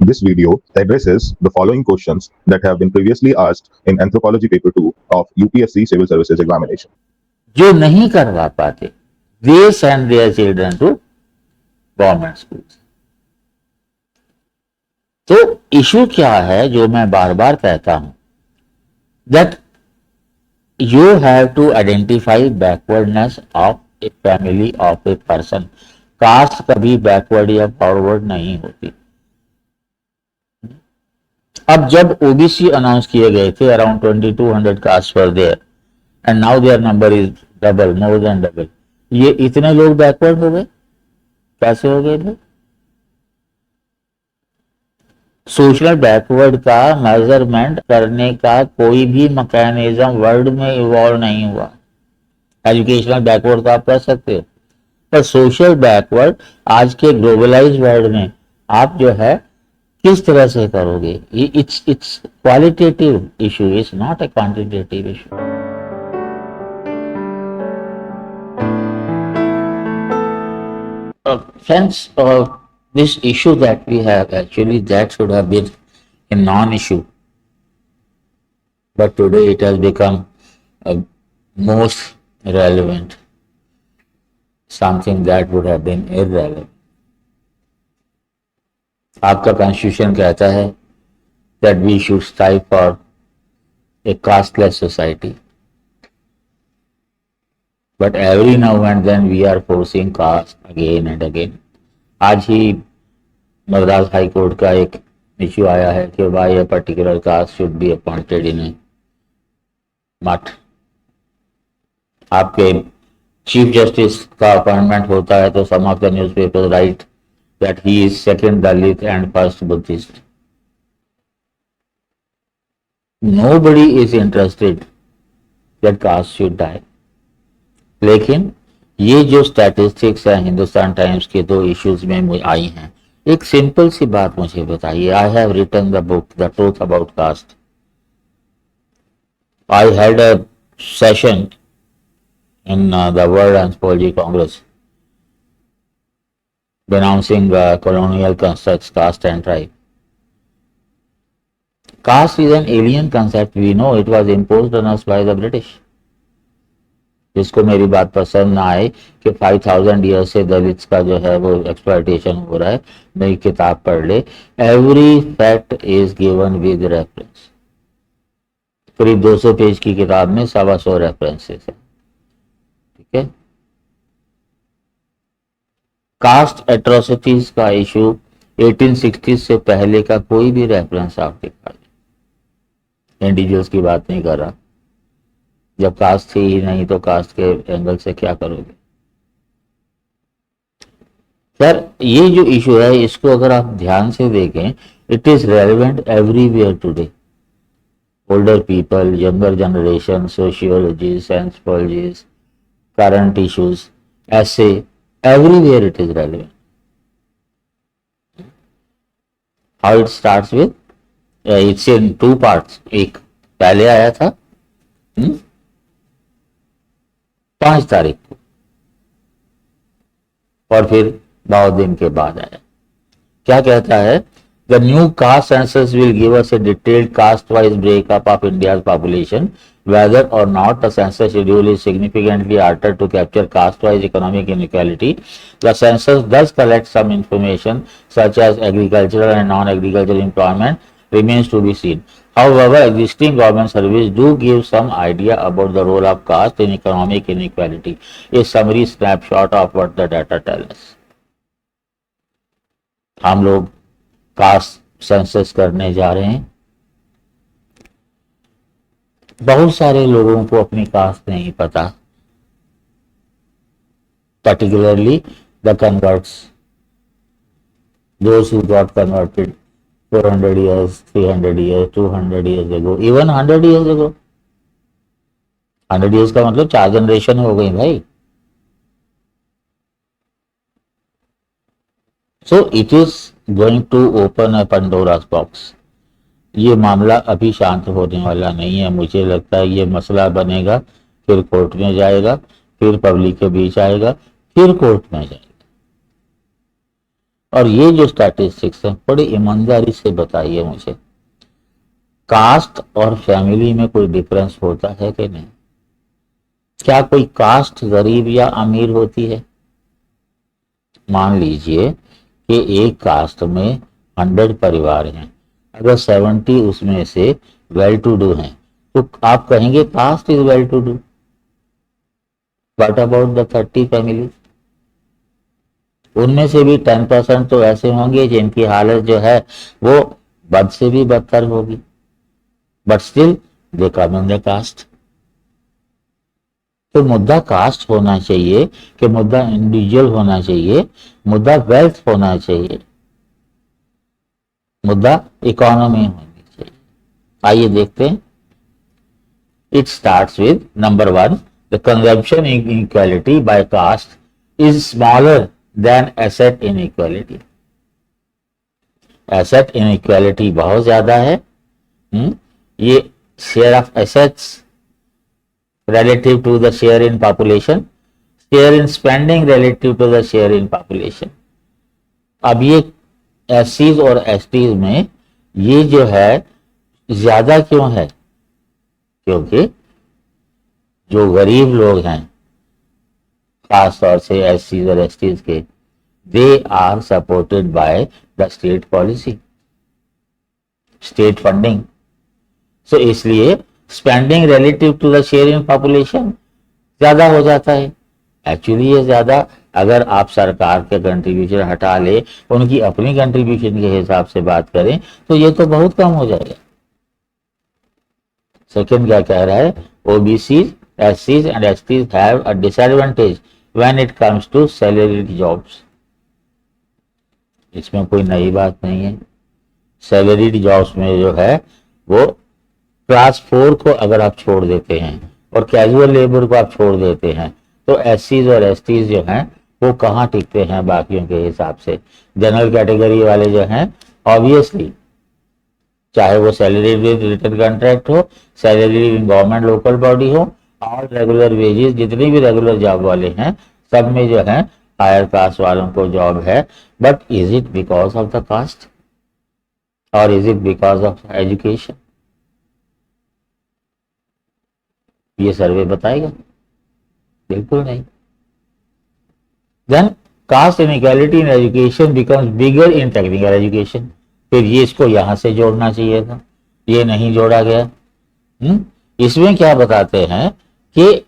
This video addresses the following questions that have been previously asked in Anthropology Paper 2 of UPSC Civil Services Examination. जो नहीं करवा पाते they send their children to government school. तो issue क्या है जो मैं बार बार कहता हूं, that you have to identify backwardness of a family of a person. Caste कभी बैकवर्ड या फॉरवर्ड नहीं होती। अब जब ओबीसी अनाउंस किए गए थे, around 2200 caste were there and now their number is double, more than double. ये इतने लोग बैकवर्ड हो गए, कैसे हो गए थे? सोशल बैकवर्ड का मेजरमेंट करने का कोई भी मैकेनिज्म वर्ल्ड में इवॉल्व नहीं हुआ। एजुकेशनल बैकवर्ड तो आप कर सकते हो, पर सोशल बैकवर्ड आज के ग्लोबलाइज्ड वर्ल्ड में आप जो है किस तरह से करोगे? It's qualitative issue, it's not a quantitative issue. Friends, this issue that we have, actually that should have been a non-issue, but today it has become most relevant, something that would have been irrelevant. आपका constitution कहता है that we should strive for a casteless society, but every now and then we are forcing caste again and again. आज ही Madras high court का एक issue आया है कि why a particular caste should be appointed in math. आपके chief justice का appointment होता है तो some of the newspapers write that he is second Dalit and first Buddhist. Nobody is interested that caste should die. लेकिन ये जो स्टैटिस्टिक्स है Hindustan times के दो इश्यूज में आई हैं, एक सिंपल सी बात मुझे बताइए। I have written the book The Truth About Caste. I had a session in the World Anthropology Congress denouncing colonial constructs, caste and tribe. Caste is an alien concept. We know it was imposed on us by the British. जिसको मेरी बात पसंद ना आए कि 5000 year से Dalits का जो है वो एक्सप्लॉयटेशन हो रहा है, नई किताब पढ़ ले। Every fact is given with reference. करीब 200 पेज की किताब में 125 रेफरेंसेस है। ठीक है। कास्ट एट्रोसिटीज का इशू 1860 से पहले का कोई भी रेफरेंस आप दिखा दें। इंडिविजुअल्स की बात नहीं कर रहा। जब कास्ट थी ही नहीं तो कास्ट के एंगल से क्या करोगे? सर ये जो इशू है इसको अगर आप ध्यान से देखें, it is relevant everywhere today. Older people, younger generation, sociologist, anthropologist, current issues, ऐसे everywhere it is relevant. How it starts with, it's in 2 parts. एक पहले आया था 5 तारीख को, और फिर बहुत दिन के बाद आया। क्या कहता है? The new caste census will give us A detailed caste wise breakup of India's population, whether or not the census schedule is significantly altered to capture caste-wise economic inequality. The census does collect some information such as agricultural and non-agricultural employment remains to be seen. However, existing government service do give some idea about the role of caste in economic inequality. A summary snapshot of what the data tell us. हम लोग caste census करने जा रहे हैं। बहुत सारे लोगों को अपनी कास्ट नहीं पता, particularly the converts, those who got converted 400 years, 300 years, 200 years ago, even 100 years ago. 100 years का मतलब 4 जनरेशन हो गई भाई। So it is going to open a Pandora's box. ये मामला अभी शांत होने वाला नहीं है। मुझे लगता है ये मसला बनेगा, फिर कोर्ट में जाएगा, फिर पब्लिक के बीच आएगा, फिर कोर्ट में जाएगा। और ये जो स्टैटिस्टिक्स है बड़ी ईमानदारी से बताइए मुझे, कास्ट और फैमिली में कोई डिफरेंस होता है कि नहीं? क्या कोई कास्ट गरीब या अमीर होती है? मान लीजिए कि एक कास्ट में 100 परिवार हैं, अगर 70 उसमें से वेल टू डू हैं, तो आप कहेंगे caste is well to do. What about the 30 family? उनमें से भी 10% तो ऐसे होंगे जिनकी हालत जो है वो बद से भी बदतर होगी, but still they come in the caste. तो मुद्दा कास्ट होना चाहिए कि मुद्दा इंडिविजुअल होना चाहिए, मुद्दा वेल्थ होना चाहिए, मुद्दा इकोनॉमी होनी चाहिए। आइए देखते हैं। It starts with number 1, the consumption inequality by caste is smaller than asset inequality. Asset inequality बहुत ज्यादा है। ये share of assets relative to the share in population, share in spending relative to the share in population। अब ये एससीज और STs में ये जो है ज्यादा क्यों है? क्योंकि जो गरीब लोग हैं खास तौर से एससीज और एसटीज के, they are supported by the state policy, state funding. So इसलिए spending relative to the share in population ज्यादा हो जाता है। एक्चुअली ये ज्यादा, अगर आप सरकार के कंट्रीब्यूशन हटा ले, उनकी अपनी कंट्रीब्यूशन के हिसाब से बात करें, तो ये तो बहुत कम हो जाएगा। सेकंड क्या कह रहा है? ओबीसी, एससीज and STs have a disadvantage when it comes to salaried jobs. इसमें कोई नई बात नहीं है। सैलरीड जॉब्स में जो है वो क्लास 4 को अगर आप छोड़ देते हैं और कैजुअल लेबर को आप छोड़ देते हैं, तो एससीज और एसटीज जो हैं वो कहाँ टिकते हैं बाकियों के हिसाब से? जनरल कैटेगरी वाले जो हैं ऑब्वियसली, चाहे वो सैलरी रिटर्न कॉन्ट्रैक्ट हो, सैलरी गवर्नमेंट लोकल बॉडी हो, और रेगुलर वेजेस, जितने भी रेगुलर जॉब वाले हैं सब में जो है हायर कास्ट वालों को जॉब है। But is it because of the caste और is it because of education? ये सर्वे बताएगा? बिल्कुल नहीं। Then caste inequality in education becomes bigger in technical education. फिर ये इसको यहां से जोड़ना चाहिए था, ये नहीं जोड़ा गया। इसमें क्या बताते हैं कि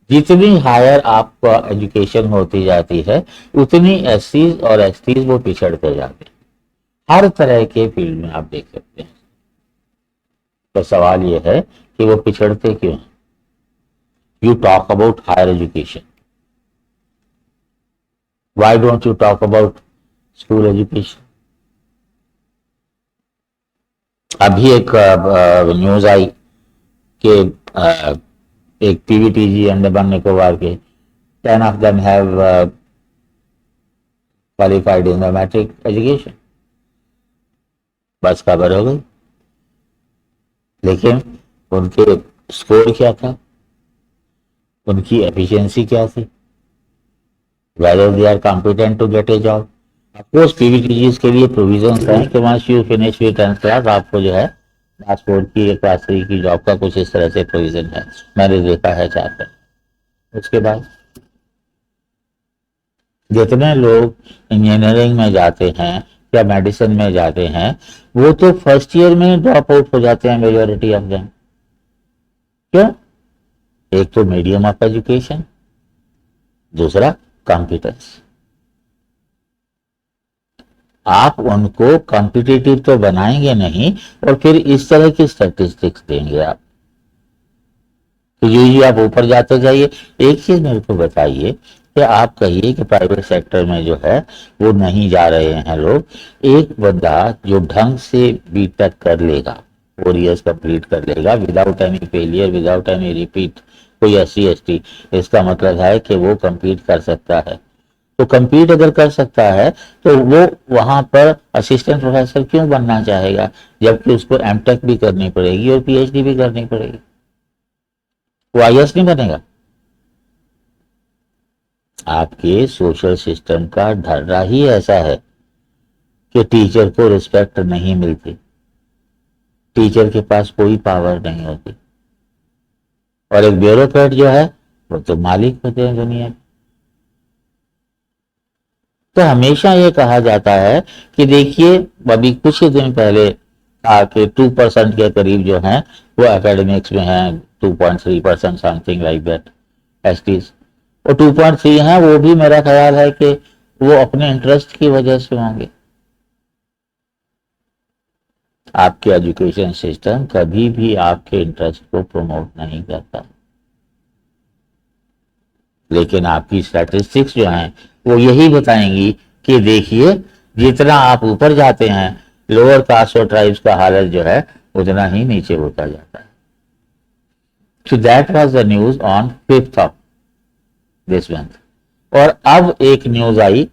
जितनी हायर आपका एजुकेशन होती जाती है उतनी एससीज और एसटीज वो पिछड़ते जाते हैं। हर तरह के फील्ड में आप देख सकते हैं। तो सवाल ये है कि वो पिछड़ते क्यों हैं? You talk about higher education. Why don't you talk about school education? अभी एक न्यूज आई कि एक पीवीटीजी अंडमान निकोबार के 10 of them have qualified in the matric education. बस खबर हो गई। लेकिन उनके स्कोर क्या था, उनकी एफिशिएंसी क्या थी, whether they are competent to get a job। Of course PVTGs के लिए प्रोविजन हैं कि once you finish with 10th class आपको जो है क्लास 4 की या क्लास 3 की जॉब का कुछ इस तरह से प्रोविजन है, मैंने देखा है चाहकर। उसके बाद जितने लोग इंजीनियरिंग में जाते हैं या मेडिसिन में जाते हैं वो तो फर्स्ट ईयर में ड्रॉप आउट हो जाते हैं मेजोरिटी ऑफ देम। क्यों? एक तो मीडियम ऑफ एजुकेशन, दूसरा कॉम्पिटेंस। आप उनको कॉम्पिटिटिव तो बनाएंगे नहीं और फिर इस तरह की स्टैटिस्टिक्स देंगे आप, तो ये आप ऊपर जाते जाइए। एक चीज मेरे को बताइए कि आप कहिए कि प्राइवेट सेक्टर में जो है वो नहीं जा रहे हैं लोग। एक बंदा जो ढंग से बीटेक कर लेगा, 4 years कंप्लीट कर लेगा without any failure, without any repeat, कोई एससी एसटी, इसका मतलब है कि वो कंप्लीट कर सकता है। तो कंप्लीट अगर कर सकता है तो वो वहां पर असिस्टेंट प्रोफेसर क्यों बनना चाहेगा, जबकि उसको एमटेक भी करनी पड़ेगी और पीएचडी भी करनी पड़ेगी? वो आईएएस नहीं बनेगा। आपके सोशल सिस्टम का ढर्रा ही ऐसा है कि टीचर को रिस्पेक्ट नहीं मिलती, टीचर के पास कोई पावर नहीं होती, और एक ब्यूरोक्रेट जो है वो तो मालिक होते हैं दुनिया के। तो हमेशा ये कहा जाता है कि देखिए, अभी कुछ ही दिन पहले था कि 2% के करीब जो हैं वो एकेडमिक्स में हैं, 2.3% समथिंग लाइक दैट एसटीज। और 2.3 हैं, वो भी मेरा ख्याल है कि वो अपने इंटरेस्ट की वजह से होंगे। आपके एजुकेशन सिस्टम कभी भी आपके इंटरेस्ट को प्रमोट नहीं करता, लेकिन आपकी स्टैटिस्टिक्स जो हैं वो यही बताएंगी कि देखिए, जितना आप ऊपर जाते हैं लोअर कास्ट और ट्राइब्स का हालत जो है उतना ही नीचे होता जाता है। So that was the news on 5th of this month. और अब एक न्यूज आई,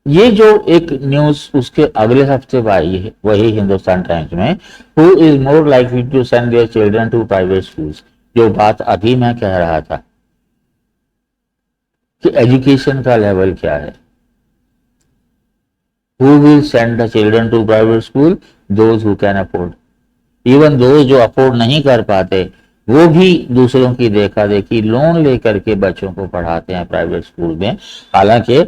ये जो एक न्यूज उसके अगले हफ्ते आई है वही हिंदुस्तान टाइम्स में, who is more likely to send their children to private schools. जो बात अभी मैं कह रहा था कि एजुकेशन का लेवल क्या है। Who will send the children to private school? Those who can afford. Even those जो अफोर्ड नहीं कर पाते वो भी दूसरों की देखा देखी लोन लेकर के बच्चों को पढ़ाते हैं प्राइवेट स्कूल में, हालांकि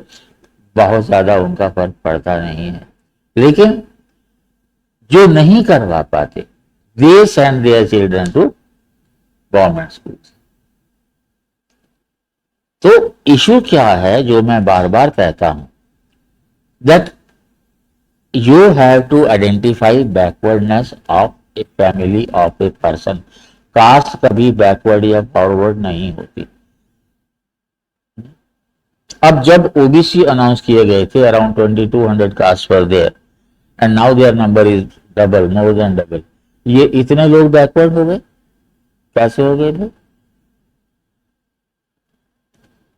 बहुत ज्यादा उनका फर्क पड़ता नहीं है। लेकिन जो नहीं करवा पाते, they send their children to government school. तो इशू क्या है जो मैं बार बार कहता हूं, that you have to identify backwardness of a family of a person. Caste कभी बैकवर्ड या फॉरवर्ड नहीं होती। अब जब ओबीसी अनाउंस किए गए थे, around 2200 caste were there and now their number is double, more than double. ये इतने लोग बैकवर्ड हो गए, कैसे हो गए लोग?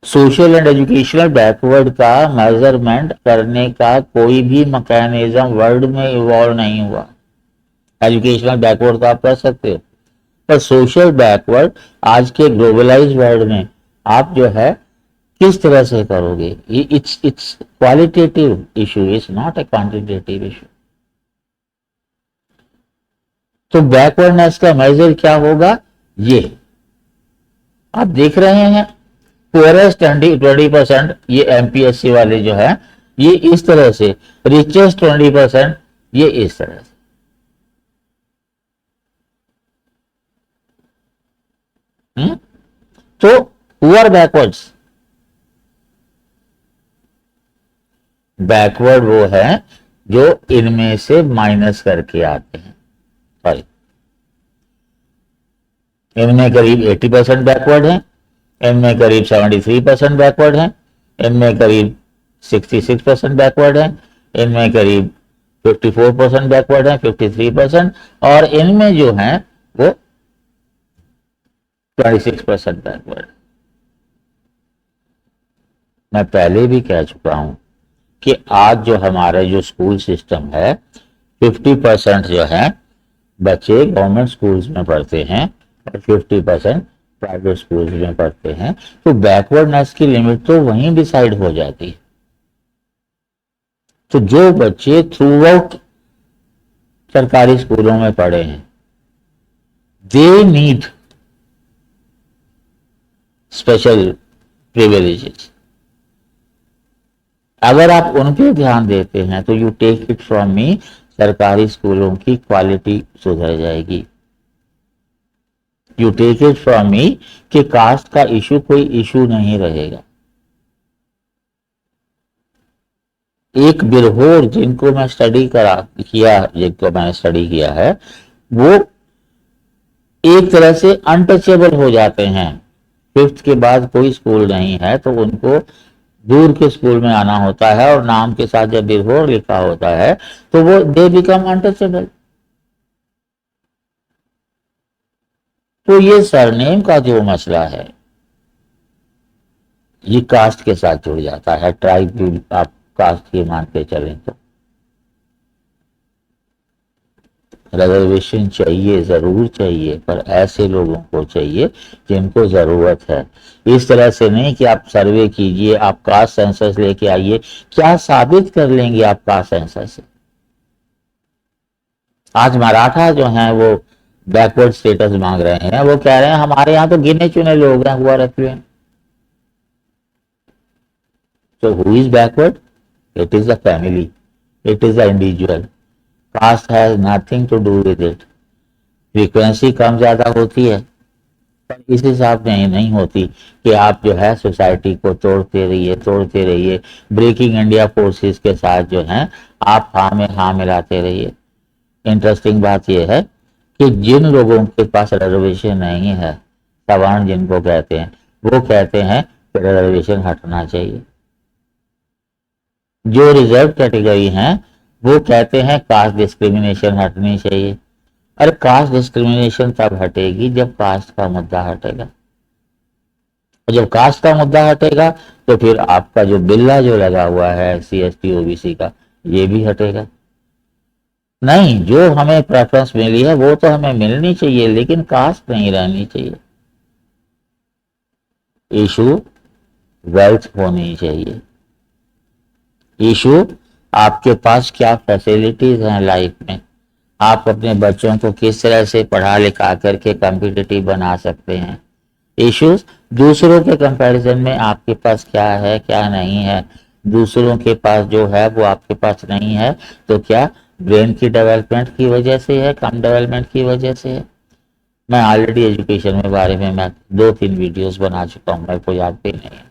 सोशल एंड एजुकेशनल बैकवर्ड का मेजरमेंट करने का कोई भी मैकेनिज्म वर्ल्ड में इवॉल्व नहीं हुआ। एजुकेशनल बैकवर्ड तो आप कर सकते हो, पर सोशल बैकवर्ड आज के ग्लोबलाइज्ड वर्ल्ड में आप जो है किस तरह से करोगे? It's qualitative issue, is not a quantitative issue. तो बैकवर्डनेस का मेजर क्या होगा? ये आप देख रहे हैं, पुअरेस्ट 20%, ये एमपीएससी वाले जो है ये इस तरह से, रिचेस्ट 20% ये इस तरह से। तो पुअर बैकवर्ड्स, बैकवर्ड वो है जो इनमें से माइनस करके आते हैं। सॉरी, इनमें करीब 80% बैकवर्ड है, इनमें करीब 73% बैकवर्ड है, इनमें करीब 66% बैकवर्ड है, इनमें करीब 54% बैकवर्ड है, 53%, और इनमें जो है वो 26% बैकवर्ड। मैं पहले भी कह चुका हूं कि आज जो हमारा जो स्कूल सिस्टम है, 50% जो है बच्चे गवर्नमेंट स्कूल्स में पढ़ते हैं और 50% प्राइवेट स्कूल्स में पढ़ते हैं। तो बैकवर्डनेस की लिमिट तो वहीं डिसाइड हो जाती है। तो जो बच्चे थ्रू आउट सरकारी स्कूलों में पढ़े हैं, दे नीड स्पेशल प्रिविलेजेस। अगर आप उन पे ध्यान देते हैं तो you take it from me, सरकारी स्कूलों की क्वालिटी सुधर जाएगी। You take it from me कि कास्ट का इशू कोई इशू नहीं रहेगा। एक बिरहोर जिनको मैं स्टडी जिनको मैंने स्टडी किया है, वो एक तरह से अनटचेबल हो जाते हैं। 5th के बाद कोई स्कूल नहीं है तो उनको दूर के स्कूल में आना होता है, और नाम के साथ जब बिरहोर लिखा होता है तो वो दे बिकम अनटचेबल। तो ये सरनेम का जो मसला है ये कास्ट के साथ जुड़ जाता है। ट्राइब भी आप कास्ट की मान के चलें तो रिजर्वेशन चाहिए, जरूर चाहिए, पर ऐसे लोगों को चाहिए जिनको जरूरत है। इस तरह से नहीं कि आप सर्वे कीजिए, आप कास्ट सेंसस लेके आइए, क्या साबित कर लेंगे आप कास्ट सेंसस से? आज मराठा जो हैं वो बैकवर्ड स्टेटस मांग रहे हैं, वो कह रहे हैं हमारे यहाँ तो गिने चुने लोग हैं हुआ रखते हैं। So who is backward? It is the family. It is the individual. Caste has nothing to do with it. Frequency कम ज्यादा होती है, पर इस हिसाब से नहीं होती कि आप जो है सोसाइटी को तोड़ते रहिए, ब्रेकिंग इंडिया फोर्सेस के साथ जो है आप हाँ में हाँ मिलाते रहिए। इंटरेस्टिंग बात यह है कि जिन लोगों के पास रिजर्वेशन नहीं है, सवर्ण जिनको कहते हैं, वो कहते हैं कि रिजर्वेशन हटना चाहिए। जो रिजर्व कैटेगरी हैं वो कहते हैं कास्ट डिस्क्रिमिनेशन हटनी चाहिए। अरे कास्ट डिस्क्रिमिनेशन तब हटेगी जब कास्ट का मुद्दा हटेगा, और जब कास्ट का मुद्दा हटेगा तो फिर आपका जो बिल्ला जो लगा हुआ है SC ST OBC का, ये भी हटेगा। नहीं, जो हमें प्रेफरेंस मिली है वो तो हमें मिलनी चाहिए, लेकिन कास्ट नहीं रहनी चाहिए। इशू वेल्थ होनी चाहिए। इशू आपके पास क्या फैसिलिटीज हैं लाइफ में, आप अपने बच्चों को किस तरह से पढ़ा लिखा करके कॉम्पिटिटिव बना सकते हैं। इश्यूज दूसरों के कंपैरिजन में आपके पास क्या है क्या नहीं है, दूसरों के पास जो है वो आपके पास नहीं है, तो क्या ब्रेन की डेवलपमेंट की वजह से है, कम डेवलपमेंट की वजह से है? मैं ऑलरेडी एजुकेशन के बारे में मैं 2-3 वीडियोस बना चुका हूँ, मेरे को याद भी नहीं है।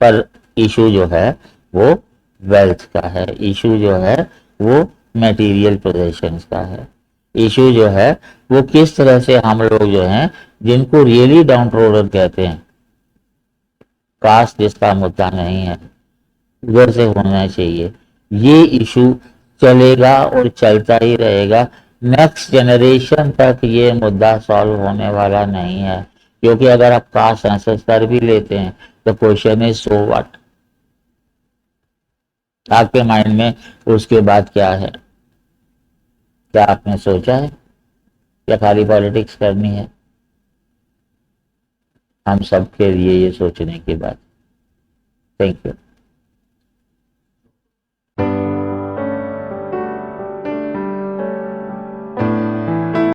पर इशू जो है वो वेल्थ का है, इशू जो है वो मटेरियल पोजेशंस का है, इशू जो है वो किस तरह से हम लोग जो हैं जिनको रियली डाउन ट्रोडन कहते हैं, कास्ट जिसका मुद्दा नहीं है, उधर से होना चाहिए। ये इशू चलेगा और चलता ही रहेगा। नेक्स्ट जनरेशन तक ये मुद्दा सॉल्व होने वाला नहीं है, क्योंकि अगर आप कास्ट सेंसस कर भी लेते हैं तो क्वेश्चन इज सो व्हाट। आपके माइंड में उसके बाद क्या है? क्या आपने सोचा है या खाली पॉलिटिक्स करनी है? हम सबके लिए ये सोचने की बात। Thank you.